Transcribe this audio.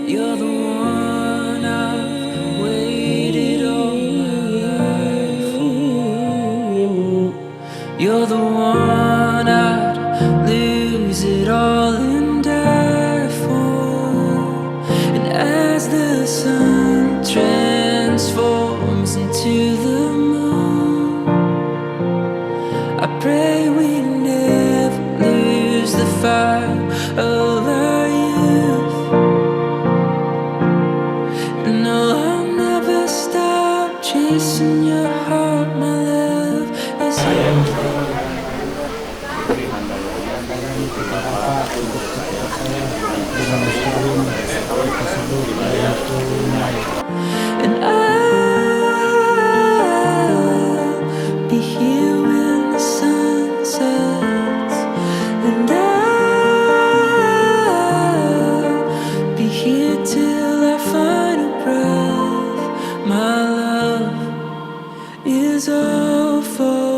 You're the one I've waited all my life for. You're the one I'd lose it all and die for. And as the sun transforms into the moon, I pray we never lose the fire of our youth. No, I'll never stop chasing your heart, my love. As and I'll be here when the sun sets, and I'll be here till our final breath. My love is all for